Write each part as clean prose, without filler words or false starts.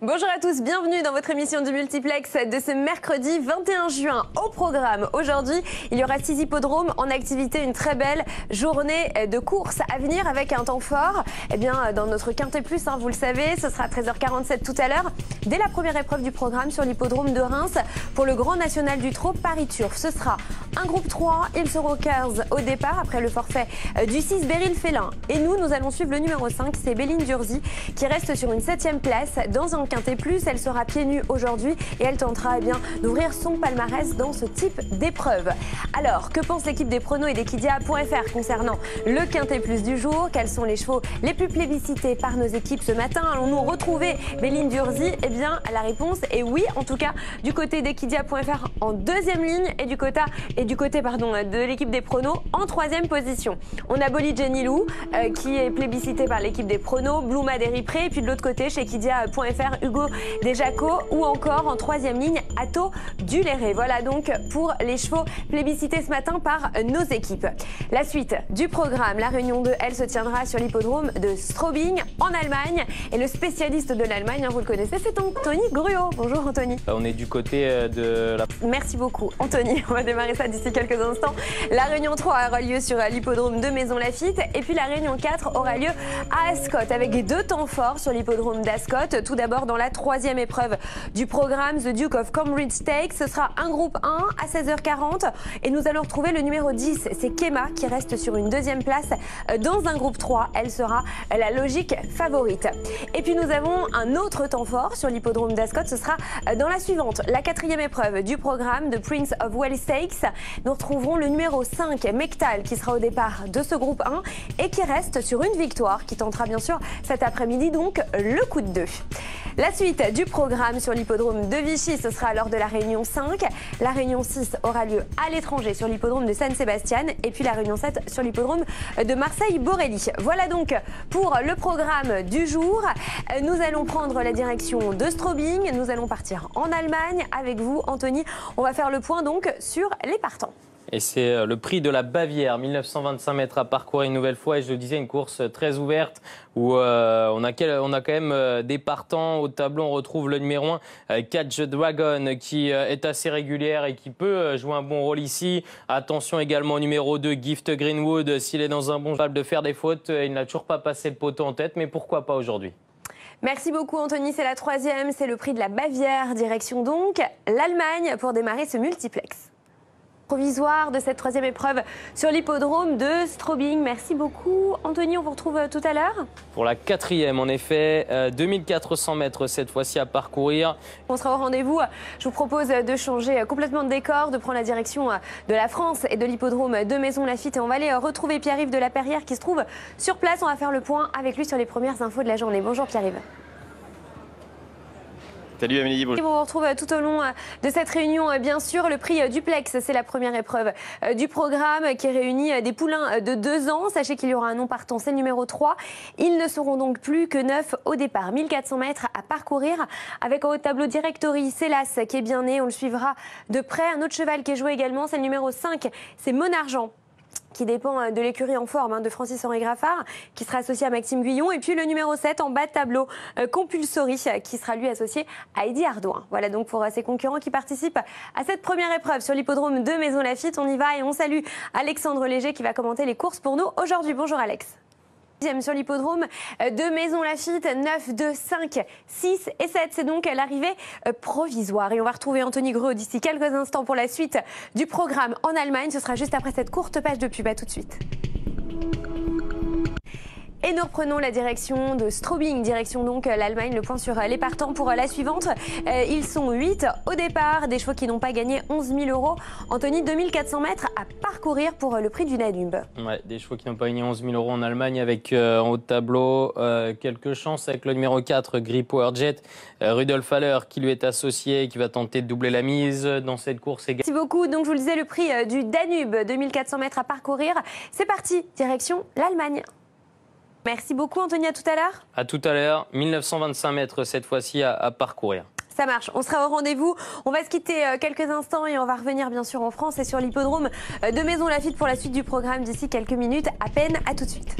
Bonjour à tous, bienvenue dans votre émission du multiplex de ce mercredi 21 juin. Au programme, aujourd'hui, il y aura 6 hippodromes en activité, une très belle journée de course à venir avec un temps fort. Eh bien, dans notre Quintet Plus, vous le savez, ce sera à 13h47 tout à l'heure, dès la première épreuve du programme sur l'hippodrome de Reims pour le Grand National du Trot Paris Turf. Ce sera un groupe 3, ils seront 15 au départ après le forfait du 6 Beryl Félin. Et nous allons suivre le numéro 5, c'est Béline Durzi, qui reste sur une 7e place dans un Quintet Plus. Elle sera pieds nus aujourd'hui et elle tentera d'ouvrir son palmarès dans ce type d'épreuve. Alors, que pense l'équipe des pronos et d'Equidia.fr concernant le Quintet Plus du jour? Quels sont les chevaux les plus plébiscités par nos équipes ce matin? Allons-nous retrouver Béline Durzi? Eh bien, la réponse est oui, en tout cas du côté d'Equidia.fr en 2e ligne et du côté de l'équipe des pronos en 3e position. On a Bolly Jenny Lou qui est plébiscité par l'équipe des pronos, Blouma Deripré, et puis de l'autre côté chez Equidia.fr, Hugo Desjacos, ou encore en 3e ligne Atto Duléré. Voilà donc pour les chevaux plébiscités ce matin par nos équipes. La suite du programme, la réunion 2, elle se tiendra sur l'hippodrome de Straubing en Allemagne. Et le spécialiste de l'Allemagne, vous le connaissez, c'est Anthony Gruot. Bonjour Anthony. On est du côté de la... Merci beaucoup Anthony. On va démarrer ça d'ici quelques instants. La réunion 3 aura lieu sur l'hippodrome de Maison Lafitte. Et puis la réunion 4 aura lieu à Ascot avec 2 temps forts sur l'hippodrome d'Ascot. Tout d'abord dans la 3e épreuve du programme, The Duke of Cambridge Stakes. Ce sera un groupe 1 à 16h40 et nous allons retrouver le numéro 10. C'est Kema qui reste sur une 2e place dans un groupe 3. Elle sera la logique favorite. Et puis nous avons un autre temps fort sur l'hippodrome d'Ascot. Ce sera dans la suivante, la 4e épreuve du programme, The Prince of Wales Stakes. Nous retrouverons le numéro 5, Mektal, qui sera au départ de ce groupe 1 et qui reste sur une victoire, qui tentera bien sûr cet après-midi donc le coup de 2. La suite du programme sur l'hippodrome de Vichy, ce sera lors de la réunion 5. La réunion 6 aura lieu à l'étranger sur l'hippodrome de San Sebastian et puis la réunion 7 sur l'hippodrome de Marseille-Borelli. Voilà donc pour le programme du jour. Nous allons prendre la direction de Straubing. Nous allons partir en Allemagne avec vous, Anthony. On va faire le point donc sur les partants. Et c'est le prix de la Bavière, 1925 mètres à parcourir une nouvelle fois. Et je le disais, une course très ouverte où on a quand même des partants. Au tableau, on retrouve le numéro 1, Catch the Dragon, qui est assez régulière et qui peut jouer un bon rôle ici. Attention également au numéro 2, Gift Greenwood. S'il est dans un bon capable de faire des fautes, il n'a toujours pas passé le poteau en tête, mais pourquoi pas aujourd'hui? Merci beaucoup Anthony, c'est la 3e, c'est le prix de la Bavière. Direction donc l'Allemagne pour démarrer ce multiplex provisoire de cette 3e épreuve sur l'hippodrome de Straubing. Merci beaucoup Anthony, on vous retrouve tout à l'heure. Pour la 4e, en effet, 2400 mètres cette fois-ci à parcourir. On sera au rendez-vous. Je vous propose de changer complètement de décor, de prendre la direction de la France et de l'hippodrome de Maison Lafitte. Et on va aller retrouver Pierre-Yves de la Perrière qui se trouve sur place. On va faire le point avec lui sur les premières infos de la journée. Bonjour Pierre-Yves. Salut Amélie, bonjour. On vous retrouve tout au long de cette réunion, bien sûr, le prix duplex. C'est la première épreuve du programme qui réunit des poulains de 2 ans. Sachez qu'il y aura un nom partant, c'est le numéro 3. Ils ne seront donc plus que 9 au départ. 1400 mètres à parcourir avec en haut de tableau Directory, Célas qui est bien né. On le suivra de près. Un autre cheval qui est joué également, c'est le numéro 5, c'est Monargent, qui dépend de l'écurie en forme de Francis-Henri Graffard, qui sera associé à Maxime Guyon. Et puis le numéro 7 en bas de tableau, Compulsory, qui sera lui associé à Eddy Ardouin. Voilà donc pour ses concurrents qui participent à cette première épreuve sur l'hippodrome de Maison Lafitte. On y va et on salue Alexandre Léger qui va commenter les courses pour nous aujourd'hui. Bonjour Alex. Sur l'hippodrome de Maison Lafitte, 9, 2, 5, 6 et 7. C'est donc l'arrivée provisoire. Et on va retrouver Anthony Gruot d'ici quelques instants pour la suite du programme en Allemagne. Ce sera juste après cette courte page de pub. À tout de suite. Et nous reprenons la direction de Straubing, direction donc l'Allemagne, le point sur les partants pour la suivante. Ils sont 8 au départ, des chevaux qui n'ont pas gagné 11 000 €. Anthony, 2400 mètres à parcourir pour le prix du Danube. Ouais, des chevaux qui n'ont pas gagné 11 000 € en Allemagne avec en haut de tableau quelques chances avec le numéro 4, Grip Power Jet, Rudolf Haller qui lui est associé et qui va tenter de doubler la mise dans cette course. Merci beaucoup. Donc je vous le disais, le prix du Danube, 2400 mètres à parcourir. C'est parti, direction l'Allemagne. Merci beaucoup Anthony, à tout à l'heure. À tout à l'heure, 1925 mètres cette fois-ci à parcourir. Ça marche, on sera au rendez-vous. On va se quitter quelques instants et on va revenir bien sûr en France et sur l'hippodrome de Maison Lafitte pour la suite du programme d'ici quelques minutes à peine. À tout de suite.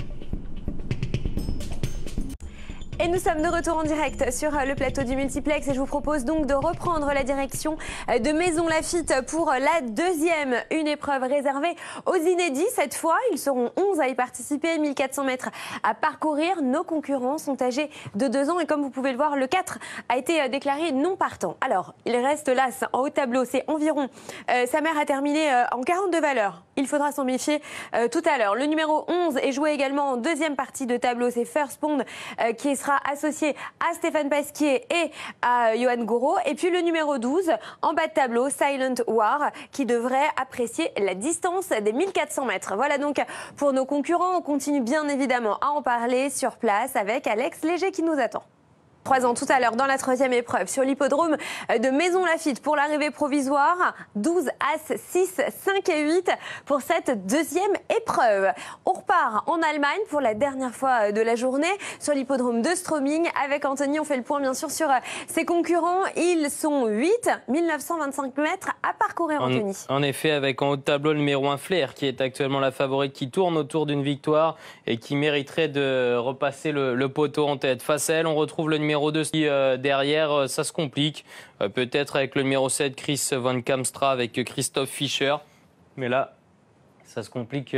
Et Et nous sommes de retour en direct sur le plateau du multiplex et je vous propose donc de reprendre la direction de Maison Lafitte pour la deuxième, une épreuve réservée aux inédits. Cette fois, ils seront 11 à y participer, 1400 mètres à parcourir. Nos concurrents sont âgés de 2 ans et comme vous pouvez le voir, le 4 a été déclaré non partant. Alors, il reste là en haut de tableau, c'est environ. Sa mère a terminé en 42 valeurs. Il faudra s'en méfier tout à l'heure. Le numéro 11 est joué également en deuxième partie de tableau. C'est First Pond qui sera associé à Stéphane Pasquier et à Johan Gouraud. Et puis le numéro 12 en bas de tableau, Silent War, qui devrait apprécier la distance des 1400 mètres. Voilà donc pour nos concurrents. On continue bien évidemment à en parler sur place avec Alex Léger qui nous attend. 3 ans tout à l'heure dans la troisième épreuve sur l'hippodrome de Maison Lafitte pour l'arrivée provisoire. 12, As, 6, 5 et 8 pour cette deuxième épreuve. On repart en Allemagne pour la dernière fois de la journée sur l'hippodrome de Stroming. Avec Anthony, on fait le point bien sûr sur ses concurrents. Ils sont 8, 1925 mètres à parcourir, Anthony. En effet, avec en haut de tableau le numéro 1 Flair qui est actuellement la favorite, qui tourne autour d'une victoire et qui mériterait de repasser le poteau en tête. Face à elle, on retrouve le numéro 2 qui, derrière, ça se complique. Peut-être avec le numéro 7, Chris Van Kamstra avec Christophe Fischer. Mais là, ça se complique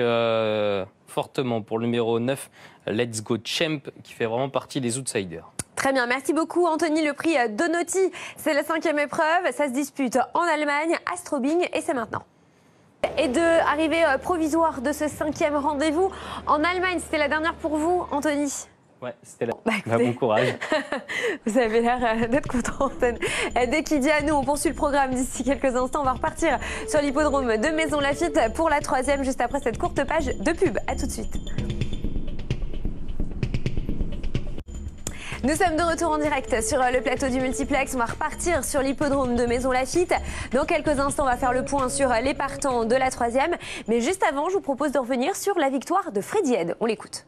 fortement pour le numéro 9, Let's Go Champ, qui fait vraiment partie des outsiders. Très bien, merci beaucoup Anthony. Le prix Donotti, c'est la 5e épreuve. Ça se dispute en Allemagne, à Stroming, et c'est maintenant. Et de arrivée provisoire de ce 5e rendez-vous en Allemagne, c'était la dernière pour vous, Anthony? Ouais, c'était là. Bon courage. Vous avez l'air d'être content. Dès qu'il dit à nous, on poursuit le programme d'ici quelques instants. On va repartir sur l'hippodrome de Maison Lafitte pour la 3e, juste après cette courte page de pub. À tout de suite. Nous sommes de retour en direct sur le plateau du multiplex. On va repartir sur l'hippodrome de Maison Lafitte. Dans quelques instants, on va faire le point sur les partants de la 3e. Mais juste avant, je vous propose de revenir sur la victoire de Freddy Head. On l'écoute.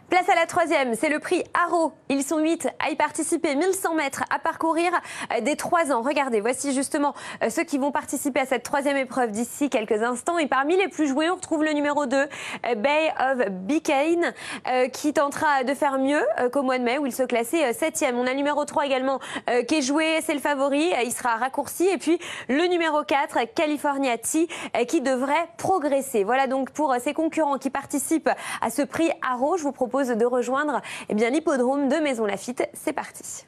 Place à la 3e, c'est le prix Haro. Ils sont 8 à y participer, 1100 mètres à parcourir des 3 ans. Regardez, voici justement ceux qui vont participer à cette 3e épreuve d'ici quelques instants. Et parmi les plus joués, on retrouve le numéro 2, Bay of Bicane, qui tentera de faire mieux qu'au mois de mai où il se classait 7e. On a le numéro 3 également qui est joué, c'est le favori, il sera raccourci. Et puis le numéro 4, California T, qui devrait progresser. Voilà donc pour ces concurrents qui participent à ce prix Haro. Je vous propose de rejoindre l'hippodrome de Maison Lafitte. C'est parti.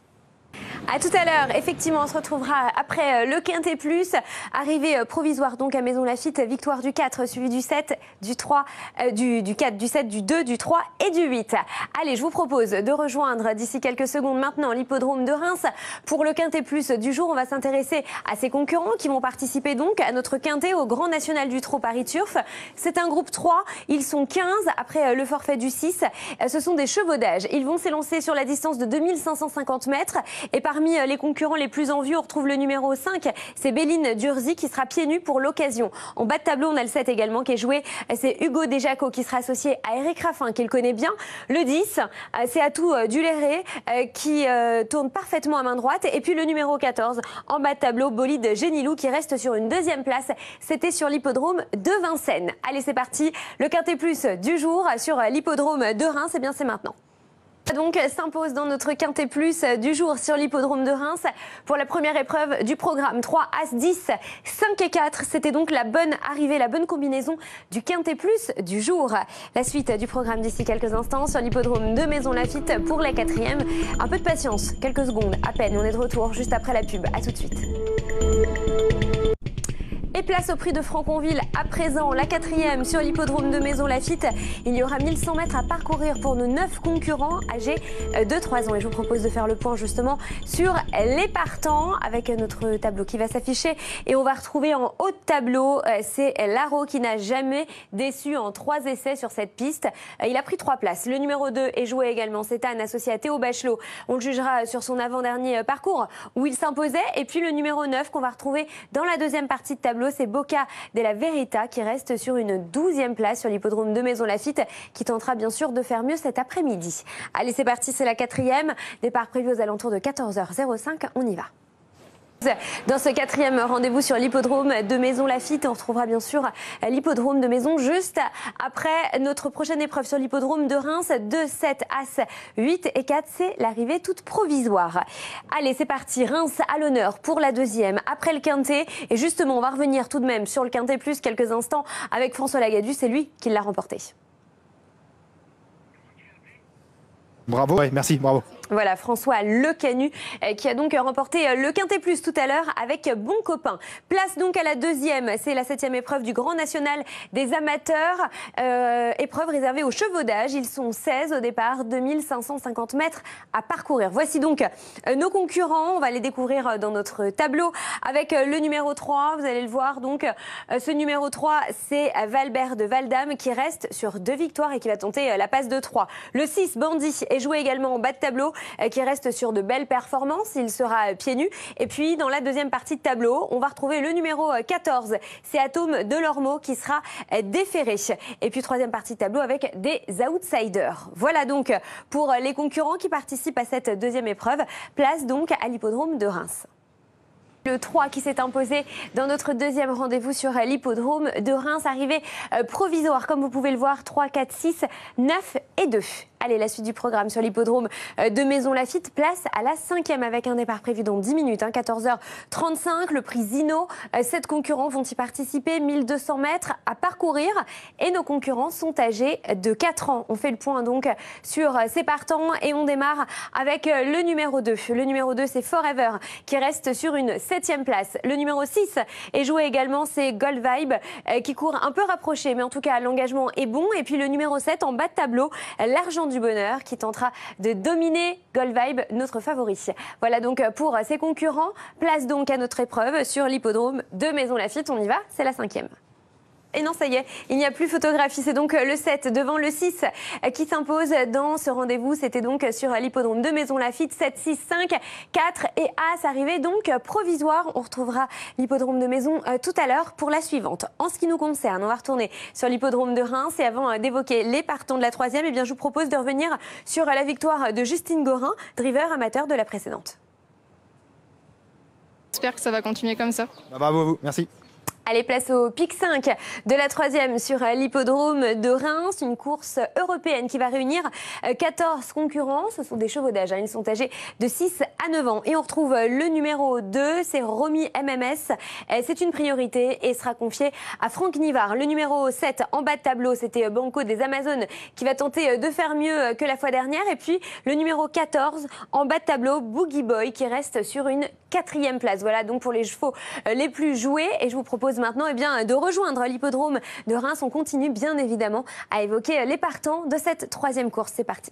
À tout à l'heure, effectivement, on se retrouvera après le Quintet Plus. Arrivée provisoire donc à Maison Lafitte, victoire du 4, suivi du 7, du 3, du 4, du 7, du 2, du 3 et du 8. Allez, je vous propose de rejoindre d'ici quelques secondes maintenant l'hippodrome de Reims. Pour le Quintet Plus du jour, on va s'intéresser à ces concurrents qui vont participer donc à notre Quintet au Grand National du Trot Paris Turf. C'est un groupe 3, ils sont 15 après le forfait du 6. Ce sont des chevaux d'âge. Ils vont s'élancer sur la distance de 2550 mètres. Et parmi les concurrents les plus en vue, on retrouve le numéro 5, c'est Béline Durzi qui sera pieds nus pour l'occasion. En bas de tableau, on a le 7 également qui est joué, c'est Hugo Desjacos qui sera associé à Eric Raffin, qu'il connaît bien. Le 10, c'est Atout Duléré qui tourne parfaitement à main droite. Et puis le numéro 14, en bas de tableau, Bolide Génilou qui reste sur une 2e place. C'était sur l'hippodrome de Vincennes. Allez, c'est parti. Le Quintet Plus du jour sur l'hippodrome de Reims, eh bien c'est maintenant. Donc s'impose dans notre Quintet Plus du jour sur l'hippodrome de Reims pour la première épreuve du programme. 3, As, 10, 5 et 4. C'était donc la bonne arrivée, la bonne combinaison du Quintet Plus du jour. La suite du programme d'ici quelques instants sur l'hippodrome de Maison Lafitte pour la 4e. Un peu de patience, quelques secondes à peine. On est de retour juste après la pub. À tout de suite. Et place au prix de Franconville à présent, la 4e sur l'hippodrome de Maison Lafitte. Il y aura 1100 mètres à parcourir pour nos 9 concurrents âgés de 3 ans. Et je vous propose de faire le point justement sur les partants avec notre tableau qui va s'afficher. Et on va retrouver en haut de tableau, c'est Laro qui n'a jamais déçu en 3 essais sur cette piste. Il a pris 3 places. Le numéro 2 est joué également, c'est Anne associé à Théo Bachelot. On le jugera sur son avant-dernier parcours où il s'imposait. Et puis le numéro 9 qu'on va retrouver dans la 2e partie de tableau, c'est Boca della Verita qui reste sur une 12e place sur l'hippodrome de Maison Lafitte qui tentera bien sûr de faire mieux cet après-midi. Allez, c'est parti, c'est la 4e. Départ prévu aux alentours de 14h05. On y va. Dans ce quatrième rendez-vous sur l'hippodrome de Maisons Lafitte, on retrouvera bien sûr l'hippodrome de Maisons juste après notre prochaine épreuve sur l'hippodrome de Reims. 2, 7, As, 8 et 4, c'est l'arrivée toute provisoire. Allez, c'est parti, Reims à l'honneur pour la deuxième, après le quintet. Et justement, on va revenir tout de même sur le quintet plus quelques instants avec François Lagadue, c'est lui qui l'a remporté. Bravo, ouais, merci, bravo. Voilà, François Lecanu qui a donc remporté le Quintet Plus tout à l'heure avec Bon Copain. Place donc à la deuxième, c'est la 7e épreuve du Grand National des amateurs. Épreuve réservée aux chevaudages. Ils sont 16 au départ, 2550 mètres à parcourir. Voici donc nos concurrents. On va les découvrir dans notre tableau avec le numéro 3. Vous allez le voir donc. Ce numéro 3, c'est Valbert de Valdame qui reste sur 2 victoires et qui va tenter la passe de 3. Le 6, Bandit, est joué également en bas de tableau, qui reste sur de belles performances. Il sera pieds nus. Et puis, dans la deuxième partie de tableau, on va retrouver le numéro 14. C'est Atome Delormeau qui sera déféré. Et puis, troisième partie de tableau avec des outsiders. Voilà donc pour les concurrents qui participent à cette deuxième épreuve. Place donc à l'hippodrome de Reims. Le 3 qui s'est imposé dans notre deuxième rendez-vous sur l'hippodrome de Reims, arrivée provisoire, comme vous pouvez le voir, 3, 4, 6, 9 et 2. Allez, la suite du programme sur l'hippodrome de Maisons Lafitte, place à la 5e avec un départ prévu dans 10 minutes, 14h35, le prix Zino. 7 concurrents vont y participer, 1200 mètres à parcourir et nos concurrents sont âgés de 4 ans. On fait le point donc sur ces partants et on démarre avec le numéro 2. Le numéro 2, c'est Forever qui reste sur une 7e place. Le numéro 6 est joué également, c'est Gold Vibe qui court un peu rapproché, mais en tout cas l'engagement est bon. Et puis le numéro 7 en bas de tableau, l'Argent du Bonheur qui tentera de dominer Gold Vibe, notre favori. Voilà donc pour ses concurrents. Place donc à notre épreuve sur l'hippodrome de Maisons Lafitte. On y va, c'est la 5e. Et non, ça y est, il n'y a plus photographie. C'est donc le 7 devant le 6 qui s'impose dans ce rendez-vous. C'était donc sur l'hippodrome de Maisons Lafitte. 7, 6, 5, 4 et As arrivé donc provisoire. On retrouvera l'hippodrome de Maisons tout à l'heure pour la suivante. En ce qui nous concerne, on va retourner sur l'hippodrome de Reims. Et avant d'évoquer les partants de la 3e, eh bien, je vous propose de revenir sur la victoire de Justine Gorin, driver amateur de la précédente. J'espère que ça va continuer comme ça. Bravo à vous, merci. Allez, place au pic 5 de la 3e sur l'hippodrome de Reims. Une course européenne qui va réunir 14 concurrents. Ce sont des chevaudages. Ils sont âgés de 6 à 9 ans. Et on retrouve le numéro 2, c'est Romy MMS. C'est une priorité et sera confié à Franck Nivard. Le numéro 7 en bas de tableau, c'était Banco des Amazones qui va tenter de faire mieux que la fois dernière. Et puis le numéro 14 en bas de tableau, Boogie Boy qui reste sur une 4e place. Voilà donc pour les chevaux les plus joués. Et je vous propose maintenant de rejoindre l'hippodrome de Reims. On continue bien évidemment à évoquer les partants de cette 3e course. C'est parti.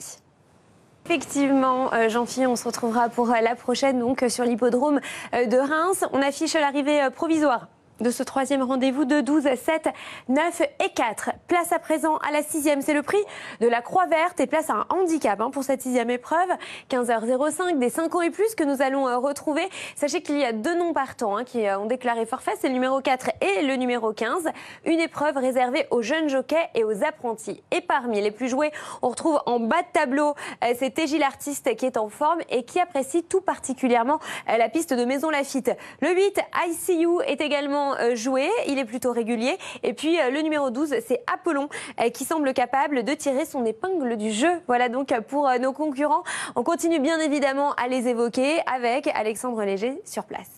Effectivement, Jean-Philippe, on se retrouvera pour la prochaine donc sur l'hippodrome de Reims. On affiche l'arrivée provisoire de ce 3e rendez-vous de 12, 7, 9 et 4. Place à présent à la 6e, c'est le prix de la Croix Verte et place à un handicap pour cette 6e épreuve. 15h05, des 5 ans et plus que nous allons retrouver. Sachez qu'il y a 2 noms partants qui ont déclaré forfait, c'est le numéro 4 et le numéro 15. Une épreuve réservée aux jeunes jockeys et aux apprentis. Et parmi les plus joués, on retrouve en bas de tableau, c'est Tégy l'artiste qui est en forme et qui apprécie tout particulièrement la piste de Maisons Lafitte. Le 8, ICU, est également joué, il est plutôt régulier. Et puis le numéro 12, c'est Apollon qui semble capable de tirer son épingle du jeu. Voilà donc pour nos concurrents. On continue bien évidemment à les évoquer avec Alexandre Léger sur place.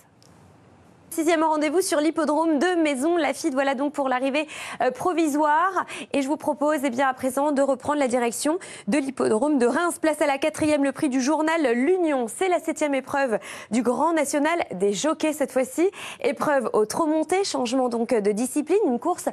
6e rendez-vous sur l'hippodrome de Maisons Lafitte. Voilà donc pour l'arrivée provisoire. Et je vous propose à présent de reprendre la direction de l'hippodrome de Reims. Place à la 4e, le prix du journal L'Union. C'est la 7e épreuve du Grand National des jockeys cette fois-ci. Épreuve au trot monté, changement donc de discipline. Une course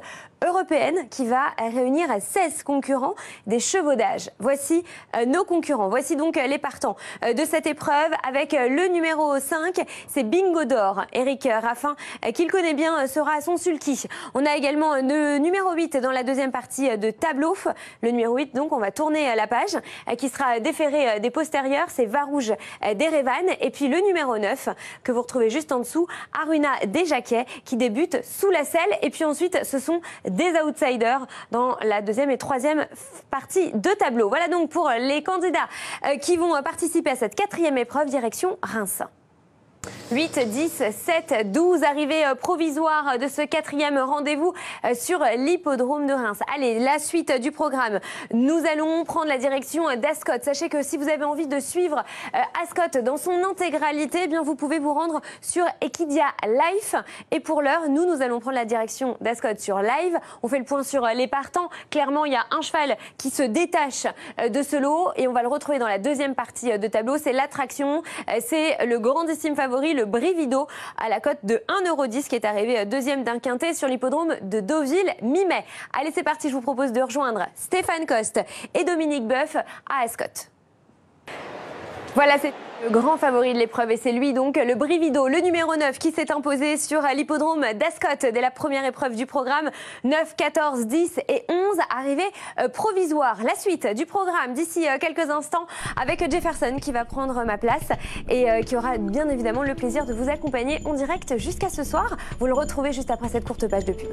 européenne qui va réunir 16 concurrents des chevaudages. Voici nos concurrents. Voici donc les partants de cette épreuve avec le numéro 5. C'est Bingo d'Or. Eric Raffin, qu'il connaît bien, sera à son sulky. On a également le numéro 8 dans la deuxième partie de tableau. Le numéro 8, donc, on va tourner la page, qui sera déféré des postérieurs. C'est Varouge d'Erevan. Et puis le numéro 9, que vous retrouvez juste en dessous, Aruna Desjacquet, qui débute sous la selle. Et puis ensuite, ce sont des outsiders dans la deuxième et troisième partie de tableau. Voilà donc pour les candidats qui vont participer à cette 4e épreuve, direction Reims. 8, 10, 7, 12, arrivée provisoire de ce 4e rendez-vous sur l'hippodrome de Reims. Allez, la suite du programme. Nous allons prendre la direction d'Ascot. Sachez que si vous avez envie de suivre Ascot dans son intégralité, eh bien vous pouvez vous rendre sur Equidia Live. Et pour l'heure, nous allons prendre la direction d'Ascot sur Live. On fait le point sur les partants. Clairement, il y a un cheval qui se détache de ce lot et on va le retrouver dans la deuxième partie de tableau. C'est l'attraction, c'est le grandissime favori, le Brivido, à la cote de 1,10 € qui est arrivé deuxième d'un quintet sur l'hippodrome de Deauville mi-mai. Allez, c'est parti, je vous propose de rejoindre Stéphane Coste et Dominique Boeuf à Ascot. Voilà, c'est le grand favori de l'épreuve et c'est lui donc le Brivido, le numéro 9 qui s'est imposé sur l'hippodrome d'Ascot dès la première épreuve du programme. 9, 14, 10 et 11, arrivée provisoire. La suite du programme d'ici quelques instants avec Jefferson qui va prendre ma place et qui aura bien évidemment le plaisir de vous accompagner en direct jusqu'à ce soir. Vous le retrouvez juste après cette courte page de pub.